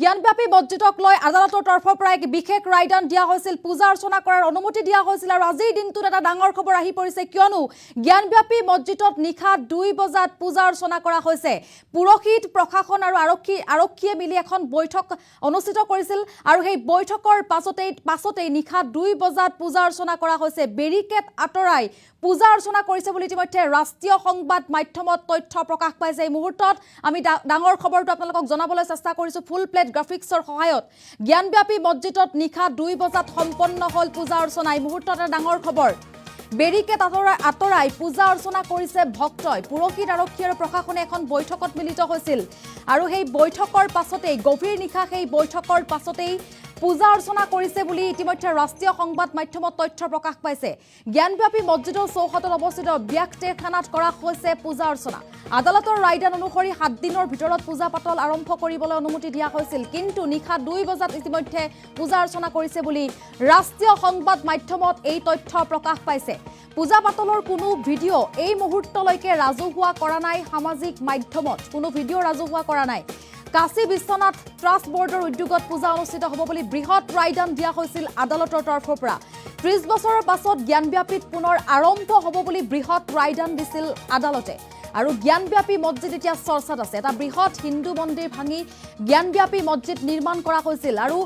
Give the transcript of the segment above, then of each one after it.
জ্ঞানব্যাপী মছজিদক লৈ আদালতৰ তৰফৰ পৰা এক বিশেষ ৰায়দান দিয়া হৈছিল, পূজা অৰ্চনা কৰাৰ অনুমতি দিয়া হৈছিল। আৰু আজিৰ দিনটোত এটা ডাঙৰ খবৰ আহি পৰিছে, কিয়নো জ্ঞানব্যাপী মছজিদত নিশা 2 বজাত পূজা অৰ্চনা কৰা হৈছে। পুৰোহিত, প্ৰশাসন আৰু আৰক্ষীয়ে মিলি এখন বৈঠক অনুষ্ঠিত কৰিছিল আৰু সেই বৈঠকৰ পাছতেই নিশা 2 বজাত পূজা অৰ্চনা কৰা হৈছে। বেৰিকেড আঁতৰাই পূজা অৰ্চনা কৰিছে বুলি ইতিমধ্যে ৰাষ্ট্ৰীয় সংবাদ মাধ্যমত তথ্য প্ৰকাশ পাইছে। এই মুহূৰ্তত আমি ডাঙৰ খবৰটো আপোনালোকক জনাবলৈ চেষ্টা কৰিছোঁ ফুল প্লেট গ্ৰাফিক্সৰ সহায়ত। জ্ঞানব্যাপী মছজিদত নিশা 2 বজাত সম্পন্ন হ'ল পূজা অৰ্চনা। এই মুহূৰ্তত এটা ডাঙৰ খবৰ, বেৰিকেড আঁতৰাই পূজা অৰ্চনা কৰিছে ভক্তই। পুৰোহিত, আৰক্ষী আৰু প্ৰশাসনে এখন বৈঠকত মিলিত হৈছিল আৰু সেই বৈঠকৰ পাছতেই গভীৰ নিশা সেই বৈঠকৰ পাছতেই পূজা অৰ্চনা কৰিছে বুলি ইতিমধ্যে ৰাষ্ট্ৰীয় সংবাদ মাধ্যমত তথ্য প্ৰকাশ পাইছে। জ্ঞানব্যাপী মছজিদৰ চৌহদত অৱস্থিত ব্যাকটেখানাত কৰা হৈছে পূজা অৰ্চনা। আদালতৰ ৰায়দান অনুসৰি 7 দিনৰ ভিতৰত পূজা পাতল আৰম্ভ কৰিবলৈ অনুমতি দিয়া হৈছিল, কিন্তু নিশা 2 বজাত ইতিমধ্যে পূজা অৰ্চনা কৰিছে বুলি ৰাষ্ট্ৰীয় সংবাদ মাধ্যমত এই তথ্য প্ৰকাশ পাইছে। পূজা পাতলৰ কোনো ভিডিঅ' এই মুহূৰ্তলৈকে ৰাজহুৱা কৰা নাই, সামাজিক মাধ্যমত কোনো ভিডিঅ' ৰাজহুৱা কৰা নাই। কাশী বিশ্বনাথ ট্ৰাষ্ট বৰ্ডৰ উদ্যোগত পূজা অনুষ্ঠিত হ'ব বুলি বৃহৎ ৰায়দান দিয়া হৈছিল আদালতৰ তৰফৰ পৰা। 30 বছৰৰ পাছত জ্ঞানব্যাপীত পুনৰ আৰম্ভ হ'ব বুলি বৃহৎ ৰায়দান দিছিল আদালতে। আৰু জ্ঞানব্যাপী মছজিদ এতিয়া চৰ্চাত আছে। এটা বৃহৎ হিন্দু মন্দিৰ ভাঙি জ্ঞানব্যাপী মছজিদ নিৰ্মাণ কৰা হৈছিল আৰু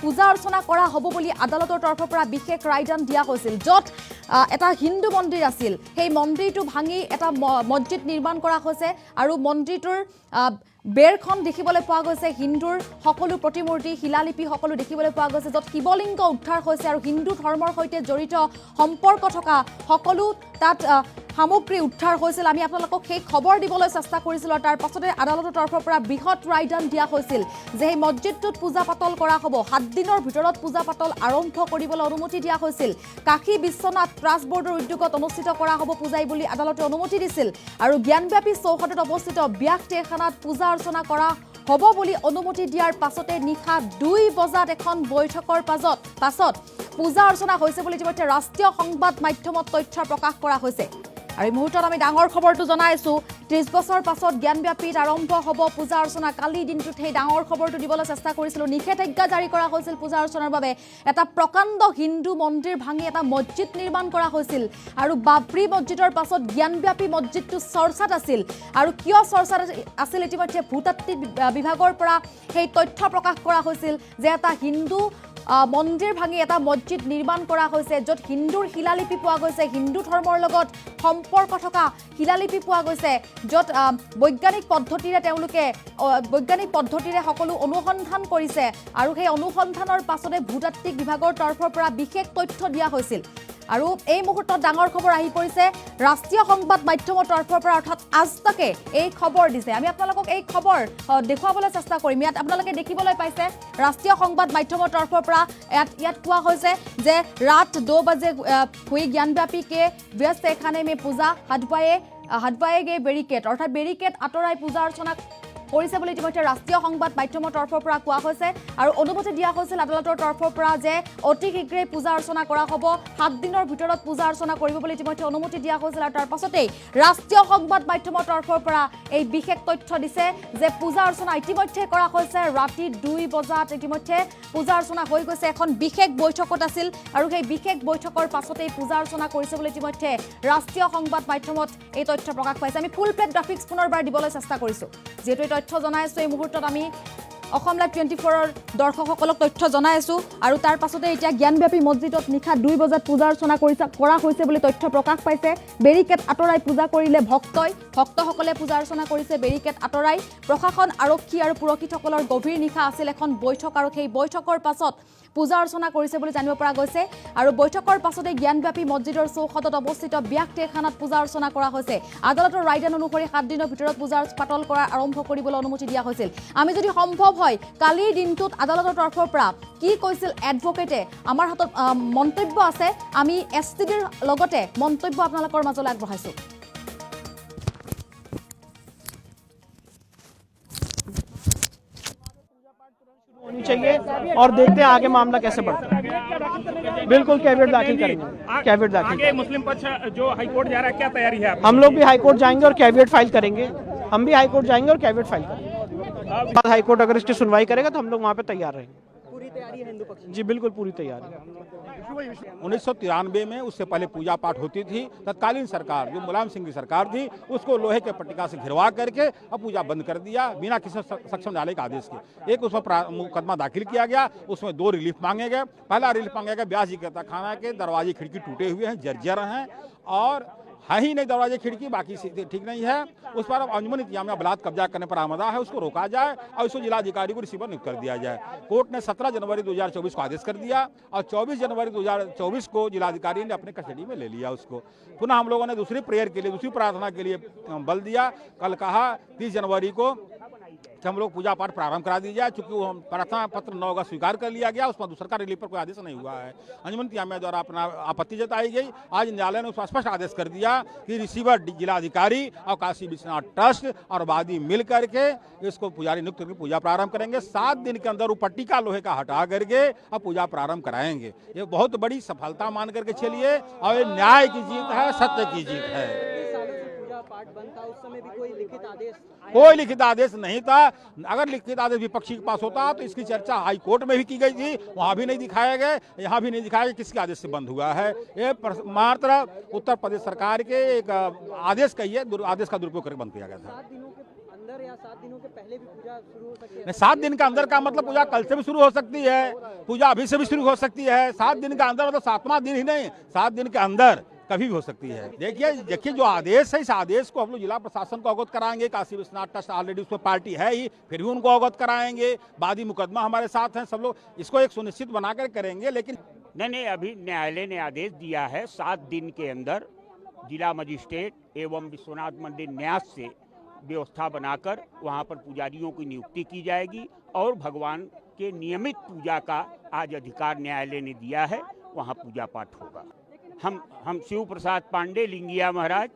পূজা অৰ্চনা কৰা হ'ব বুলি আদালতৰ তৰফৰ পৰা বিশেষ ৰায়দান দিয়া হৈছিল। য'ত এটা হিন্দু মন্দিৰ আছিল, সেই মন্দিৰটো ভাঙি এটা মছজিদ নিৰ্মাণ কৰা হৈছে আৰু মন্দিৰটোৰ বেৰখন দেখিবলৈ পোৱা গৈছে। হিন্দুৰ সকলো প্ৰতিমূৰ্তি, শিলালিপি সকলো দেখিবলৈ পোৱা গৈছে, য'ত শিৱলিংগ উদ্ধাৰ হৈছে আৰু হিন্দু ধৰ্মৰ সৈতে জড়িত সম্পৰ্ক থকা সকলো তাত সামগ্ৰী উদ্ধাৰ হৈছিল। আমি আপোনালোকক সেই খবৰ দিবলৈ চেষ্টা কৰিছিলোঁ আৰু তাৰ পাছতে আদালতৰ তৰফৰ পৰা বৃহৎ ৰায়দান দিয়া হৈছিল যে সেই মছজিদটোত পূজা পাতল কৰা হ'ব। 7 দিনৰ ভিতৰত পূজা পাতল আৰম্ভ কৰিবলৈ অনুমতি দিয়া হৈছিল। কাশী বিশ্বনাথ ট্ৰাষ্ট বৰ্ডৰ উদ্যোগত অনুষ্ঠিত কৰা হ'ব পূজাই বুলি আদালতে অনুমতি দিছিল আৰু জ্ঞানব্যাপী চৌহদত অৱস্থিত ব্যাকটেখানাত পূজা অৰ্চনা কৰা হ'ব বুলি অনুমতি দিয়াৰ পাছতে নিশা 2 বজাত এখন বৈঠকৰ পাছত পূজা অৰ্চনা হৈছে বুলি ইতিমধ্যে ৰাষ্ট্ৰীয় সংবাদ মাধ্যমত তথ্য প্ৰকাশ কৰা হৈছে। আৰু এই মুহূৰ্তত আমি ডাঙৰ খবৰটো জনাইছোঁ, 30 বছৰ পাছত জ্ঞানব্যাপীত আৰম্ভ হ'ব পূজা অৰ্চনা। কালিৰ দিনটোত সেই ডাঙৰ খবৰটো দিবলৈ চেষ্টা কৰিছিলোঁ। নিষেধাজ্ঞা জাৰি কৰা হৈছিল পূজা অৰ্চনাৰ বাবে। এটা প্ৰকাণ্ড হিন্দু মন্দিৰ ভাঙি এটা মছজিদ নিৰ্মাণ কৰা হৈছিল আৰু বাবৰি মছজিদৰ পাছত জ্ঞানব্যাপী মছজিদটো চৰ্চাত আছিল। আৰু কিয় চৰ্চাত আছিল, ইতিমধ্যে ভূতাত্ত্বিক বিভাগৰ পৰা সেই তথ্য প্ৰকাশ কৰা হৈছিল যে এটা হিন্দু মন্দিৰ ভাঙি এটা মছজিদ নিৰ্মাণ কৰা হৈছে, য'ত হিন্দুৰ শিলালিপি পোৱা গৈছে, হিন্দু ধৰ্মৰ লগত সম্পৰ্ক থকা শিলালিপি পোৱা গৈছে, য'ত বৈজ্ঞানিক পদ্ধতিৰে সকলো অনুসন্ধান কৰিছে আৰু সেই অনুসন্ধানৰ পাছতে ভূতাত্ত্বিক বিভাগৰ তৰফৰ পৰা বিশেষ তথ্য দিয়া হৈছিল। আৰু এই মুহূৰ্তত ডাঙৰ খবৰ আহি পৰিছে ৰাষ্ট্ৰীয় সংবাদ মাধ্যমৰ তৰফৰ পৰা, অৰ্থাৎ আজ তাকে এই খবৰ দিছে। আমি আপোনালোকক এই খবৰ দেখুৱাবলৈ চেষ্টা কৰিম। ইয়াত আপোনালোকে দেখিবলৈ পাইছে ৰাষ্ট্ৰীয় সংবাদ মাধ্যমৰ তৰফৰ পৰা ইয়াত কোৱা হৈছে যে ৰাত 2 बजे हुई ज्ञानव्यापी के ब्याकटेखाने में पूजा हटवाए गए बेरिकेड, অৰ্থাৎ বেৰিকেড আঁতৰাই পূজা অৰ্চনা কৰিছে বুলি ইতিমধ্যে ৰাষ্ট্ৰীয় সংবাদ মাধ্যমৰ তৰফৰ পৰা কোৱা হৈছে আৰু অনুমতি দিয়া হৈছিল আদালতৰ তৰফৰ পৰা যে অতি শীঘ্ৰেই পূজা অৰ্চনা কৰা হ'ব। 7 দিনৰ ভিতৰত পূজা অৰ্চনা কৰিব বুলি ইতিমধ্যে অনুমতি দিয়া হৈছিল আৰু তাৰ পাছতেই ৰাষ্ট্ৰীয় সংবাদ মাধ্যমৰ তৰফৰ পৰা এই বিশেষ তথ্য দিছে যে পূজা অৰ্চনা ইতিমধ্যে কৰা হৈছে। ৰাতি 2 বজাত ইতিমধ্যে পূজা অৰ্চনা হৈ গৈছে। এখন বিশেষ বৈঠকত আছিল আৰু সেই বিশেষ বৈঠকৰ পাছতেই পূজা অৰ্চনা কৰিছে বুলি ইতিমধ্যে ৰাষ্ট্ৰীয় সংবাদ মাধ্যমত এই তথ্য প্ৰকাশ পাইছে। আমি ফুল প্লেট গ্ৰাফিক্স পুনৰবাৰ দিবলৈ চেষ্টা কৰিছোঁ, যিহেতু এই তথ্য জনাই আছোঁ। এই মুহূৰ্তত আমি অসম লাইভ 24ৰ দৰ্শকসকলক তথ্য জনাই আছোঁ আৰু তাৰ পাছতে এতিয়া জ্ঞানব্যাপী মছজিদত নিশা 2 বজাত পূজা অৰ্চনা কৰা হৈছে বুলি তথ্য প্ৰকাশ পাইছে। বেৰিকেড আঁতৰাই পূজা কৰিলে ভক্তসকলে পূজা অৰ্চনা কৰিছে বেৰিকেড আঁতৰাই। প্ৰশাসন, আৰক্ষী আৰু পুৰোহিতসকলৰ গভীৰ নিশা আছিল এখন বৈঠক আৰু সেই বৈঠকৰ পাছত পূজা অৰ্চনা কৰিছে বুলি জানিব পৰা গৈছে আৰু বৈঠকৰ পাছতে জ্ঞানব্যাপী মছজিদৰ চৌহদত অৱস্থিত ব্যাকটেখানাত পূজা অৰ্চনা কৰা হৈছে। আদালতৰ ৰায়দান অনুসৰি 7 দিনৰ ভিতৰত পূজা পাতল কৰা আৰম্ভ কৰিবলৈ অনুমতি দিয়া হৈছিল। আমি যদি সম্ভৱ হয় কালিৰ দিনটোত আদালতৰ তৰফৰ পৰা কি কৈছিল এডভোকেটে, আমাৰ হাতত মন্তব্য আছে, আমি STDৰ লগতে মন্তব্য আপোনালোকৰ মাজলৈ আগবঢ়াইছোঁ। होनी चाहिए और देखते हैं आगे मामला कैसे बढ़ता है। बिल्कुल कैविएट दाखिल करेंगे, कैविएट दाखिल। आगे मुस्लिम पक्ष जो हाईकोर्ट जा रहा है, क्या तैयारी है? हम लोग भी हाईकोर्ट जाएंगे और कैविएट फाइल करेंगे। हम भी हाईकोर्ट जाएंगे और कैविएट फाइल करेंगे। हाईकोर्ट अगर इसकी सुनवाई करेगा तो हम लोग वहाँ पे तैयार रहेंगे। पूरी तैयारी है हिंदू पक्ष जी बिल्कुल पूरी तैयारी है। 1993 में उससे पहले पूजा पाठ होती थी। तत्कालीन सरकार जो मुलायम सिंह की सरकार थी उसको लोहे के पट्टिका से घिरवा करके अब पूजा बंद कर दिया बिना किसी सक्षम न्यायालय के आदेश के। एक उसमें मुकदमा दाखिल किया गया, उसमें 2 रिलीफ मांगे गए। पहला रिलीफ मांगा गया ब्यास जी के तहखाना के दरवाजे खिड़की टूटे हुए हैं, जर्जर हैं और है ही नहीं दरवाजे खिड़की, बाकी ठीक नहीं है। उस पर अब अंजुमन इंतजामिया बलात् कब्जा करने पर आमदा है, उसको रोका जाए और उसको जिलाधिकारी को रिसीवर नियुक्त कर दिया जाए। कोर्ट ने 17 जनवरी 2024 को आदेश कर दिया और 24 जनवरी 2024 को जिलाधिकारी ने अपने कस्टडी में ले लिया उसको। पुनः हम लोगों ने दूसरी प्रेयर के लिए, दूसरी प्रार्थना के लिए बल दिया। कल कहा 30 जनवरी को कि हम लोग पूजा पाठ प्रारंभ करा दी जाए, चूंकि वो प्रार्थना पत्र 9 अगस्त स्वीकार कर लिया गया, उसमें दूसरा रिलीफ पर कोई आदेश नहीं हुआ है। अंजुमन इंतजामिया द्वारा अपना आपत्ति जताई गई। आज न्यायालय ने उसका स्पष्ट आदेश कर दिया कि रिसीवर जिलाधिकारी और काशी विश्वनाथ ट्रस्ट और वादी मिल करके इसको पुजारी नियुक्त करके पूजा प्रारंभ करेंगे। 7 दिन के अंदर वो पट्टिका लोहे का हटा करके अब पूजा प्रारंभ कराएंगे। ये बहुत बड़ी सफलता मान करके चलिए और ये न्याय की जीत है, सत्य की जीत है। पाठ बंद था उस समय भी कोई लिखित आदेश नहीं था। अगर लिखित आदेश विपक्षी के पास होता तो इसकी चर्चा हाई कोर्ट में भी की गई थी, वहां भी नहीं दिखाया गया, यहाँ भी नहीं दिखाया गया किसके आदेश से बंद हुआ है। ये मात्र उत्तर प्रदेश सरकार के एक आदेश का ही है, आदेश का दुरुपयोग करके बंद किया गया था। 7 दिनों के अंदर या 7 दिनों के पहले भी पूजा शुरू हो सकती है? 7 दिन का अंदर का मतलब पूजा कल से भी शुरू हो सकती है, पूजा अभी से भी शुरू हो सकती है। 7 दिन का अंदर मतलब 7वां दिन ही नहीं, 7 दिन के अंदर कभी भी हो सकती है। देखिए जो आदेश है, इस आदेश को हम लोग जिला प्रशासन को अवगत कराएंगे। काशी विश्वनाथ ट्रस्ट ऑलरेडी उसमें पार्टी है ही, फिर भी उनको अवगत कराएंगे। वादी मुकदमा हमारे साथ हैं, सब लोग इसको एक सुनिश्चित बनाकर करेंगे। लेकिन नहीं, अभी न्यायालय ने आदेश दिया है 7 दिन के अंदर जिला मजिस्ट्रेट एवं विश्वनाथ मंदिर न्यास से व्यवस्था बनाकर वहां पर पुजारियों की नियुक्ति की जाएगी और भगवान के नियमित पूजा का आज अधिकार न्यायालय ने दिया है, वहां पूजा पाठ होगा। हम शिव प्रसाद पांडे, लिंगिया महाराज,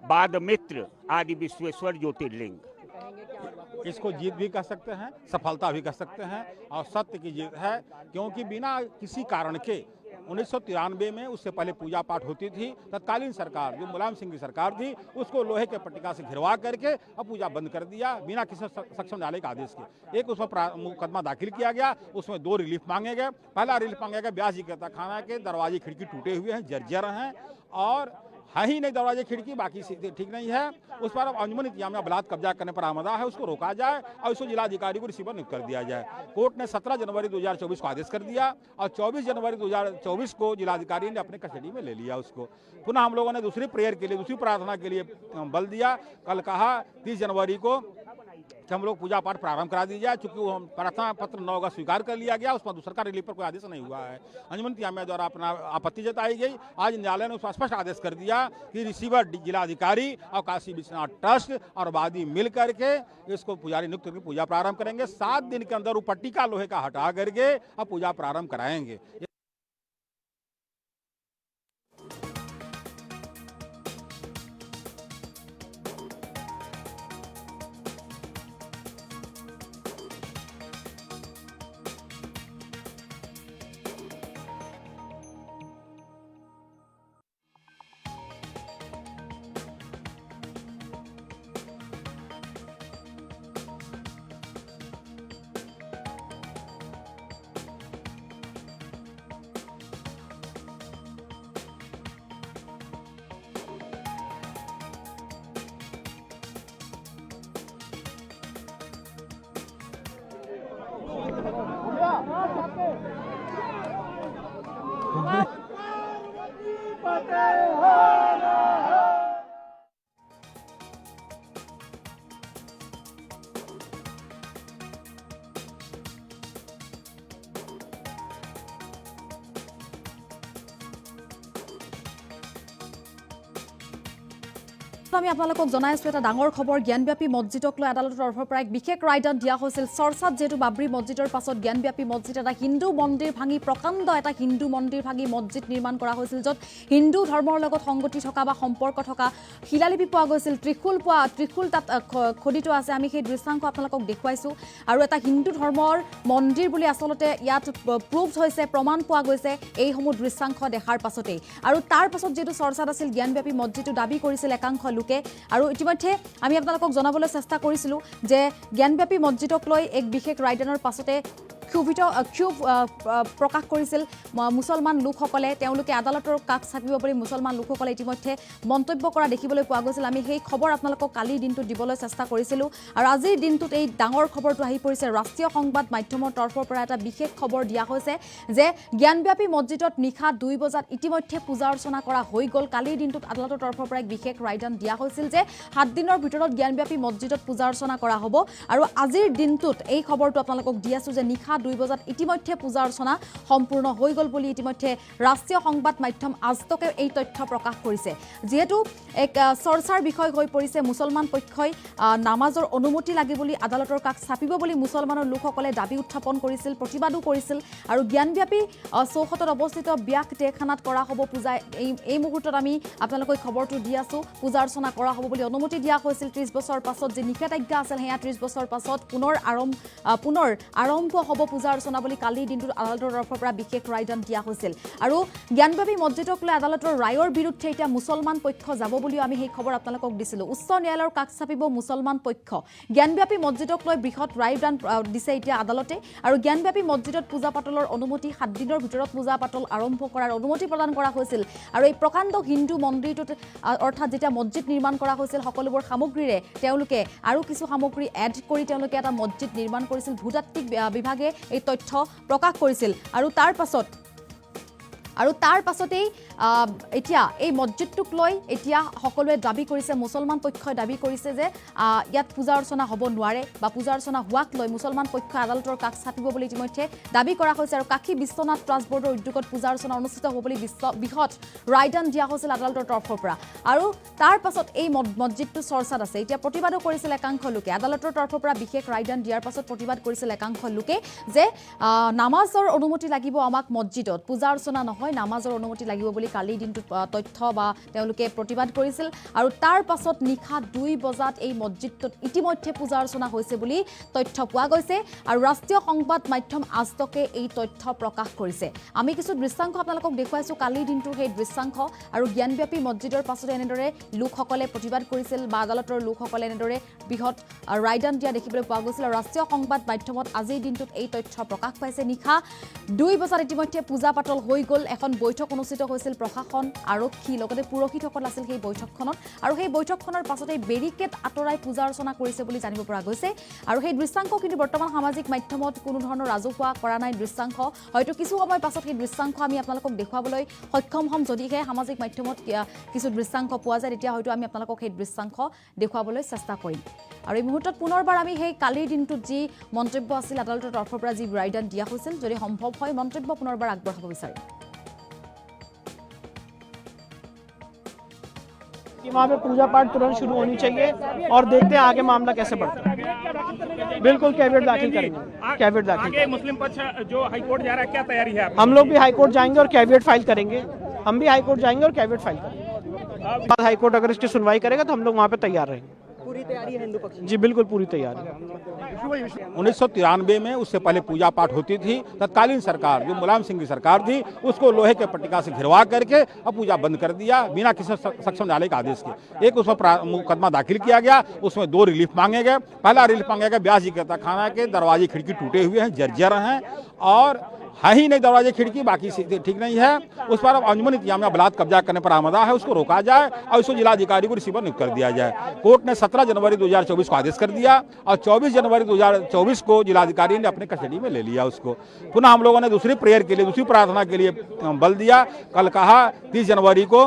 बाद मित्र आदि विश्वेश्वर ज्योतिर्लिंग। इसको जीत भी कह सकते हैं, सफलता भी कह सकते हैं और सत्य की जीत है, क्योंकि बिना किसी कारण के 1993 में उससे पहले पूजा पाठ होती थी। तत्कालीन सरकार जो मुलायम सिंह की सरकार थी उसको लोहे के पट्टिका से घिरवा करके अब पूजा बंद कर दिया बिना किसी सक्षम न्यायालय के आदेश के। एक उसमें मुकदमा दाखिल किया गया, उसमें 2 रिलीफ मांगे गए। पहला रिलीफ मांगा गया ब्यास जी के तहखाना के दरवाजे खिड़की टूटे हुए हैं, जर्जर हैं और है ही नहीं दरवाजे खिड़की, बाकी ठीक नहीं है। उस पर अब अंजुमन इंतजामिया बलात् कब्जा करने पर आमदा है, उसको रोका जाए और उसको जिलाधिकारी को रिसीवर नियुक्त कर दिया जाए। कोर्ट ने 17 जनवरी 2024 को आदेश कर दिया और 24 जनवरी 2024 को जिलाधिकारी ने अपने कस्टडी में ले लिया उसको। पुनः हम लोगों ने दूसरी प्रेयर के लिए, दूसरी प्रार्थना के लिए बल दिया। कल कहा 30 जनवरी को कि हम लोग पूजा पाठ प्रारंभ करा दी जाए, चूंकि वो प्रार्थना पत्र 9 अगस्त स्वीकार कर लिया गया, उसमें दूसरा रिलीफ पर कोई आदेश नहीं हुआ है। अंजुमन इंतजामिया द्वारा अपना आपत्ति जताई गई। आज न्यायालय ने उसका स्पष्ट आदेश कर दिया कि रिसीवर जिलाधिकारी और काशी विश्वनाथ ट्रस्ट और वादी मिल करके इसको पुजारी नियुक्त करके पूजा प्रारंभ करेंगे। 7 दिन के अंदर वो पट्टिका लोहे का हटा करके अब पूजा प्रारंभ कराएंगे। আমি আপোনালোকক জনাইছো এটা ডাঙৰ খবৰ। জ্ঞানব্যাপী মছজিদক লৈ আদালতৰ তৰফৰ পৰা এক বিশেষ ৰায়দান দিয়া হৈছিল। চৰ্চাত যেহেতু বাবৰি মছজিদৰ পাছত জ্ঞানব্যাপী মছজিদ এটা হিন্দু মন্দিৰ ভাঙি প্ৰকাণ্ড এটা হিন্দু মন্দিৰ ভাঙি মছজিদ নিৰ্মাণ কৰা হৈছিল, য'ত হিন্দু ধৰ্মৰ লগত সংগতি থকা বা সম্পৰ্ক থকা শিলালিপি পোৱা গৈছিল, ত্ৰিশূল তাত খোদিত আছে। আমি সেই দৃশ্যাংশ আপোনালোকক দেখুৱাইছোঁ আৰু এটা হিন্দু ধৰ্মৰ মন্দিৰ বুলি আচলতে ইয়াত প্ৰুভড হৈছে, প্ৰমাণ পোৱা গৈছে এইসমূহ দৃশ্যাংশ দেখাৰ পাছতেই। আৰু তাৰ পাছত যেটো চৰ্চাত আছিল জ্ঞানব্যাপী মছজিদটো দাবী কৰিছিল একাংশ লোকে। আৰু ইতিমধ্যে আমি আপোনালোকক জনাবলৈ চেষ্টা কৰিছিলোঁ যে জ্ঞানব্যাপী মছজিদক লৈ এক বিশেষ ৰায়দানৰ পাছতে ক্ষোভ প্ৰকাশ কৰিছিল মুছলমান লোকসকলে। তেওঁলোকে আদালতৰ কাষ চাপিব পাৰি মুছলমান লোকসকলে ইতিমধ্যে মন্তব্য কৰা দেখিবলৈ পোৱা গৈছিল। আমি সেই খবৰ আপোনালোকক কালিৰ দিনটোত দিবলৈ চেষ্টা কৰিছিলোঁ। আৰু আজিৰ দিনটোত এই ডাঙৰ খবৰটো আহি পৰিছে ৰাষ্ট্ৰীয় সংবাদ মাধ্যমৰ তৰফৰ পৰা এটা বিশেষ খবৰ দিয়া হৈছে যে জ্ঞানব্যাপী মছজিদত নিশা 2 বজাত ইতিমধ্যে পূজা অৰ্চনা কৰা হৈ গ'ল। কালিৰ দিনটোত আদালতৰ তৰফৰ পৰা এক বিশেষ ৰায়দান দিয়া হৈছিল যে 7 দিনৰ ভিতৰত জ্ঞানব্যাপী মছজিদত পূজা অৰ্চনা কৰা হ'ব। আৰু আজিৰ দিনটোত এই খবৰটো আপোনালোকক দি আছোঁ যে নিশা 2 বজাত ইতিমধ্যে পূজা অৰ্চনা সম্পূৰ্ণ হৈ গ'ল বুলি ইতিমধ্যে ৰাষ্ট্ৰীয় সংবাদ মাধ্যম আজতকে এই তথ্য প্ৰকাশ কৰিছে। যিহেতু এক চৰ্চাৰ বিষয় হৈ পৰিছে মুছলমান পক্ষই নামাজৰ অনুমতি লাগে বুলি আদালতৰ কাষ চাপিব বুলি মুছলমানৰ লোকসকলে দাবী উত্থাপন কৰিছিল, প্ৰতিবাদো কৰিছিল। আৰু জ্ঞানব্যাপী চৌহদত অৱস্থিত ব্যাক তেখানাত কৰা হ'ব পূজা। এই মুহূৰ্তত আমি আপোনালোকক খবৰটো দি আছোঁ পূজা অৰ্চনা কৰা হ'ব বুলি অনুমতি দিয়া হৈছিল। 30 বছৰ পাছত যে নিষেধাজ্ঞা আছিল সেয়া 30 বছৰ পাছত পুনৰ আৰম্ভ হ'ব পূজা অৰ্চনা বুলি কালিৰ দিনটোত আদালতৰ তৰফৰ পৰা বিশেষ ৰায়দান দিয়া হৈছিল। আৰু জ্ঞানব্যাপী মছজিদক লৈ আদালতৰ ৰায়ৰ বিৰুদ্ধে এতিয়া মুছলমান পক্ষ যাব বুলিও আমি সেই খবৰ আপোনালোকক দিছিলোঁ। উচ্চ ন্যায়ালয়ৰ কাষ চাপিব মুছলমান পক্ষ। জ্ঞানব্যাপী মছজিদক লৈ বৃহৎ ৰায়দান দিছে এতিয়া আদালতে। আৰু জ্ঞানব্যাপী মছজিদত পূজা পাতলৰ অনুমতি 7 দিনৰ ভিতৰত পূজা পাতল আৰম্ভ কৰাৰ অনুমতি প্ৰদান কৰা হৈছিল। আৰু এই প্ৰকাণ্ড হিন্দু মন্দিৰটোত অৰ্থাৎ যেতিয়া মছজিদ নিৰ্মাণ কৰা হৈছিল সকলোবোৰ সামগ্ৰীৰে তেওঁলোকে আৰু কিছু সামগ্ৰী এড কৰি তেওঁলোকে এটা মছজিদ নিৰ্মাণ কৰিছিল। ভূতাত্ত্বিক বিভাগে এই তথ্য প্ৰকাশ কৰিছিল। আৰু তাৰ পাছতেই এতিয়া এই মছজিদটোক লৈ এতিয়া সকলোৱে দাবী কৰিছে, মুছলমান পক্ষই দাবী কৰিছে যে ইয়াত পূজা অৰ্চনা হ'ব নোৱাৰে বা পূজা অৰ্চনা হোৱাক লৈ মুছলমান পক্ষই আদালতৰ কাষ চাপিব বুলি ইতিমধ্যে দাবী কৰা হৈছে। আৰু কাশী বিশ্বনাথ ট্ৰাষ্ট বৰ্ডৰ উদ্যোগত পূজা অৰ্চনা অনুষ্ঠিত হ'ব বুলি বৃহৎ ৰায়দান দিয়া হৈছিল আদালতৰ তৰফৰ পৰা। আৰু তাৰ পাছত এই মছজিদটো চৰ্চাত আছে। এতিয়া প্ৰতিবাদো কৰিছিল একাংশ লোকে। আদালতৰ তৰফৰ পৰা বিশেষ ৰায়দান দিয়াৰ পাছত প্ৰতিবাদ কৰিছিল একাংশ লোকে যে নামাজৰ অনুমতি লাগিব আমাক মছজিদত, পূজা অৰ্চনা নহয়, নামাজৰ অনুমতি লাগিব বুলি কালিৰ দিনটোত তথ্য বা তেওঁলোকে প্ৰতিবাদ কৰিছিল। আৰু তাৰ পাছত নিশা 2 বজাত এই মছজিদটোত ইতিমধ্যে পূজা অৰ্চনা হৈছে বুলি তথ্য পোৱা গৈছে। আৰু ৰাষ্ট্ৰীয় সংবাদ মাধ্যম আজতকে এই তথ্য প্ৰকাশ কৰিছে। আমি কিছু দৃশ্যাংশ আপোনালোকক দেখুৱাইছোঁ কালিৰ দিনটোৰ সেই দৃশ্যাংশ। আৰু জ্ঞানব্যাপী মছজিদৰ পাছতে এনেদৰে লোকসকলে প্ৰতিবাদ কৰিছিল বা আদালতৰ লোকসকলে এনেদৰে বৃহৎ ৰায়দান দিয়া দেখিবলৈ পোৱা গৈছিল। আৰু ৰাষ্ট্ৰীয় সংবাদ মাধ্যমত আজিৰ দিনটোত এই তথ্য প্ৰকাশ পাইছে। নিশা 2 বজাত ইতিমধ্যে পূজা পাতল হৈ গ'ল। এখন বৈঠক অনুষ্ঠিত হৈছিল প্ৰশাসন, আৰক্ষী লগতে পুৰোহিতসকল আছিল সেই বৈঠকখনত। আৰু সেই বৈঠকখনৰ পাছতে বেৰিকেড আঁতৰাই পূজা অৰ্চনা কৰিছে বুলি জানিব পৰা গৈছে। আৰু সেই দৃশ্যাংশ কিন্তু বৰ্তমান সামাজিক মাধ্যমত কোনো ধৰণৰ ৰাজহুৱা কৰা নাই দৃশ্যাংশ। হয়তো কিছু সময় পাছত সেই দৃশ্যাংশ আমি আপোনালোকক দেখুৱাবলৈ সক্ষম হ'ম। যদিহে সামাজিক মাধ্যমত কিছু দৃশ্যাংশ পোৱা যায় তেতিয়া হয়তো আমি আপোনালোকক সেই দৃশ্যাংশ দেখুৱাবলৈ চেষ্টা কৰিম। আৰু এই মুহূৰ্তত পুনৰবাৰ আমি সেই কালিৰ দিনটোত যি মন্তব্য আছিল আদালতৰ তৰফৰ পৰা যি ৰায়দান দিয়া হৈছিল, যদি সম্ভৱ হয় মন্তব্য পুনৰবাৰ আগবঢ়াব বিচাৰিম। कि वहाँ पे पूजा पाठ तुरंत शुरू होनी चाहिए और देखते हैं आगे मामला कैसे बढ़ता है। बिल्कुल कैविएट दाखिल करेंगे, कैविएट दाखिल आगे मुस्लिम पक्ष जो हाईकोर्ट जा रहा है, क्या तैयारी है? हम लोग भी हाईकोर्ट जाएंगे और कैविएट फाइल करेंगे। हम भी हाईकोर्ट जाएंगे और कैविएट फाइल करेंगे। हाईकोर्ट अगर इसकी सुनवाई करेगा तो हम लोग वहाँ पे तैयार रहेंगे। पूरी तैयारी है हिंदू पक्ष की? जी बिल्कुल पूरी तैयारी है। 1993 में उससे पहले पूजा पाठ होती थी। तत्कालीन सरकार जो मुलायम सिंह की सरकार थी उसको लोहे के पट्टिका से घिरवा करके अब पूजा बंद कर दिया बिना किसी सक्षम न्यायालय के आदेश के। एक उसमें मुकदमा दाखिल किया गया, उसमें 2 रिलीफ मांगे गए। पहला रिलीफ मांगा गया ब्यास जी के तहखाना के दरवाजे खिड़की टूटे हुए हैं, जर्जर हैं और है ही नहीं दरवाजे खिड़की, बाकी ठीक नहीं है। उस पर अब अंजुमन इंतजामिया बलात् कब्जा करने पर आमदा है, उसको रोका जाए और उसको जिलाधिकारी को रिसीवर नियुक्त कर दिया जाए। कोर्ट ने 17 जनवरी 2024 को आदेश कर दिया और 24 जनवरी 2024 को जिलाधिकारी ने अपने कस्टडी में ले लिया उसको। पुनः हम लोगों ने दूसरी प्रेयर के लिए, दूसरी प्रार्थना के लिए बल दिया। कल कहा 30 जनवरी को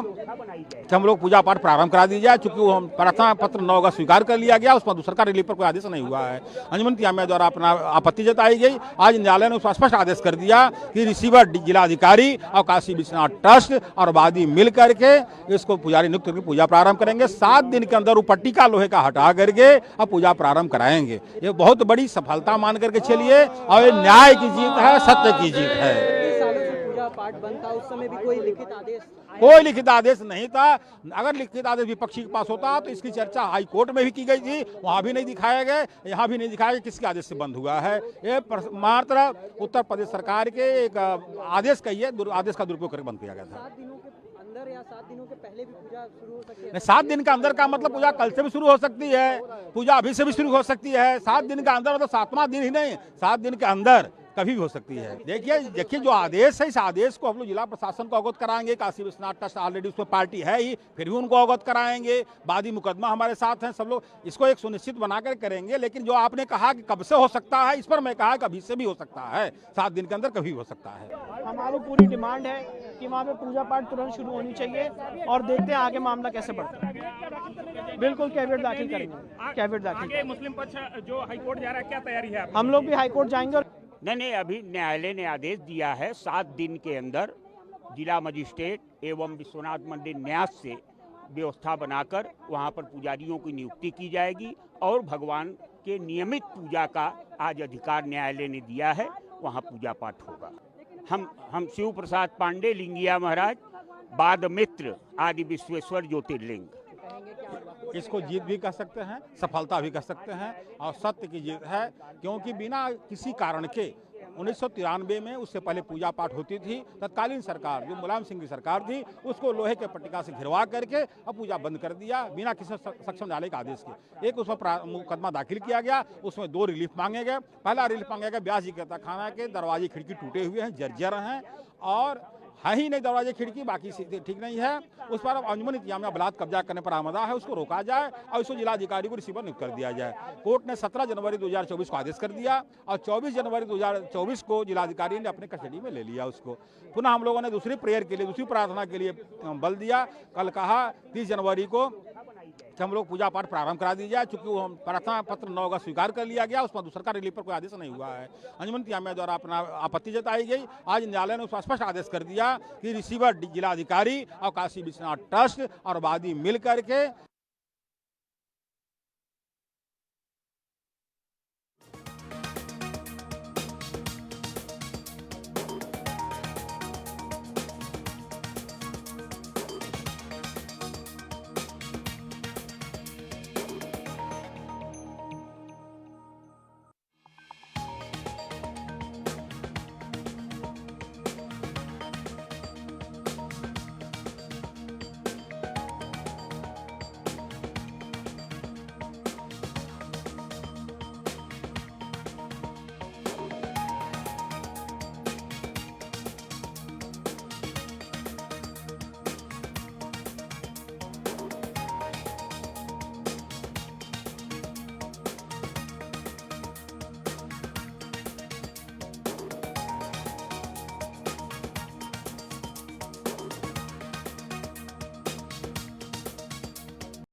हम लोग पूजा पाठ प्रारंभ करा दी जाए, चूंकि वो हम प्रार्थना पत्र 9 का स्वीकार कर लिया गया, उस पर सरकार रिलीफ पर कोई आदेश नहीं हुआ है। अंजुमन इंतजामिया द्वारा अपना आपत्ति जताई गई। आज न्यायालय ने उस पर स्पष्ट आदेश कर दिया कि रिसीवर जिलाधिकारी और काशी विश्वनाथ ट्रस्ट और वादी मिल करके इसको पुजारी नियुक्त करके पूजा प्रारंभ करेंगे। 7 दिन के अंदर वो पट्टिका लोहे का हटा करके अब पूजा प्रारंभ कराएंगे। ये बहुत बड़ी सफलता मान करके चलिए और ये न्याय की जीत है, सत्य की जीत है। सालों से पूजा पूजा पाठ बंद था, उस समय भी कोई लिखित आदेश कोई लिखित आदेश नहीं था। अगर लिखित आदेश विपक्षी के पास होता तो इसकी चर्चा हाई कोर्ट में भी की गई थी, वहां भी नहीं दिखाया गया, यहाँ भी नहीं दिखाया गया किसके आदेश से बंद हुआ है। ये मात्र उत्तर प्रदेश सरकार के एक आदेश का ही है, आदेश का दुरुपयोग करके बंद किया गया था। 7 दिनों के अंदर या 7 दिनों के पहले भी पूजा शुरू हो सकती है? 7 दिन का अंदर का मतलब पूजा कल से भी शुरू हो सकती है, पूजा अभी से भी शुरू हो सकती है। 7 दिन का अंदर मतलब 7वां दिन ही नहीं, 7 दिन के अंदर कभी भी हो सकती है। देखिए जो आदेश है, इस आदेश को हम लोग जिला प्रशासन को अवगत कराएंगे। काशी विश्वनाथ ट्रस्ट ऑलरेडी उसमें पार्टी है ही, फिर भी उनको अवगत कराएंगे। वादी मुकदमा हमारे साथ हैं, सब लोग इसको एक सुनिश्चित बनाकर करेंगे। लेकिन जो आपने कहा कि कब से हो सकता है, इस पर मैं कहा कि अभी से भी हो सकता है, 7 दिन के अंदर कभी हो सकता है। हमारी पूरी डिमांड है कि वहाँ पे पूजा पाठ तुरंत शुरू होनी चाहिए और देखते हैं आगे मामला कैसे बढ़ता है। बिल्कुल कैविएट दाखिल करेंगे, कैविएट दाखिल। आगे मुस्लिम पक्ष जो हाईकोर्ट जा रहा है, क्या तैयारी है आपकी? हम लोग भी हाईकोर्ट जाएंगे और नहीं, अभी न्यायालय ने आदेश दिया है 7 दिन के अंदर जिला मजिस्ट्रेट एवं विश्वनाथ मंदिर न्यास से व्यवस्था बनाकर वहां पर पुजारियों की नियुक्ति की जाएगी और भगवान के नियमित पूजा का आज अधिकार न्यायालय ने दिया है, वहां पूजा पाठ होगा। हम शिव प्रसाद पांडे, लिंगिया महाराज, बाद मित्र, आदि विश्वेश्वर ज्योतिर्लिंग। इसको जीत भी कह सकते हैं, सफलता भी कह सकते हैं और सत्य की जीत है। क्योंकि बिना किसी कारण के 1993 में, उससे पहले पूजा पाठ होती थी, तत्कालीन सरकार जो मुलायम सिंह की सरकार थी, उसको लोहे के पट्टिका से घिरवा करके अब पूजा बंद कर दिया बिना किसी सक्षम न्यायालय के आदेश के। एक उसमें मुकदमा दाखिल किया गया, उसमें 2 रिलीफ मांगे गए। पहला रिलीफ मांगा गया व्यास जी के तहखाना के दरवाजे खिड़की टूटे हुए हैं, जर्जर हैं और है ही नहीं दरवाजे खिड़की, बाकी ठीक नहीं है। उस पर अब अंजुमन इंतजामिया बलात् कब्जा करने पर आमदा है, उसको रोका जाए और उसको जिलाधिकारी को रिसीवर नियुक्त कर दिया जाए। कोर्ट ने 17 जनवरी 2024 को आदेश कर दिया और 24 जनवरी 2024 को जिलाधिकारी ने अपने कस्टडी में ले लिया उसको। पुनः हम लोगों ने दूसरी प्रेयर के लिए, दूसरी प्रार्थना के लिए बल दिया। कल कहा 30 जनवरी को कि हम लोग पूजा पाठ प्रारंभ करा दी जाए, चूंकि वो हम प्रार्थना पत्र 9 का स्वीकार कर लिया गया, उसमें सरकार रिलीफ पर कोई आदेश नहीं हुआ है। अंजुमन इंतजामिया द्वारा अपना आपत्ति जताई गई। आज न्यायालय ने उसका स्पष्ट आदेश कर दिया कि रिसीवर जिलाधिकारी और काशी विश्वनाथ ट्रस्ट और वादी मिल करके